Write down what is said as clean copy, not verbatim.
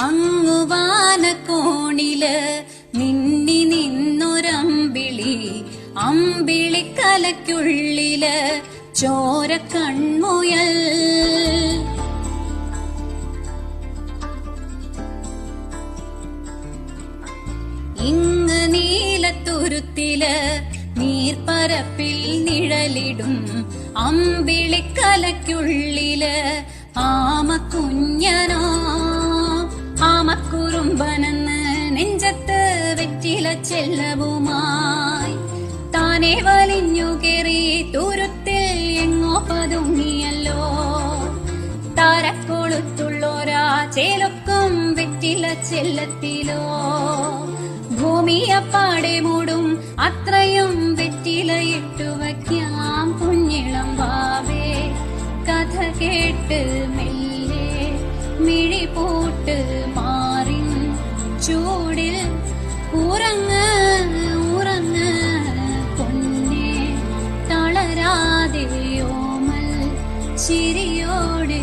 അങ്ങുവാനക്കോണില് മിന്നി നിന്നൊരമ്പിളി, അമ്പിളിക്കലയ്ക്കുള്ളില് ചോര കൺമുയൽ. ഇങ്ങ് നീലത്തുരുത്തില് നീർപ്പരപ്പിൽ നിഴലിടും അമ്പിളിക്കലയ്ക്കുള്ളില് ആമക്കുഞ്ഞനോ, ആമക്കുറുമ്പനെന്ന് നെഞ്ചത്ത് വെറ്റില ചെല്ലവുമായി താനെ വലിഞ്ഞു കേറി തുരുത്തിൽ എങ്ങോ പതുങ്ങിയല്ലോ. താരക്കൊളുത്തുള്ളോരാ ചേലൊക്കും വെറ്റില ചെല്ലത്തിലോ. ഭൂമിയപ്പാടെ മൂടും അത്രയും വെറ്റിലയിട്ടു വയ്ക്കാം കുഞ്ഞിളം വാവേ. കഥ കേട്ട് മെല്ലെ മിഴിപൂട്ട് മാറിൻ ചൂടിൽ ഉറങ്ങ് ഉറങ്ങ് പൊന്നേ, തളരാതെ ഓമൽ ചിരിയോട്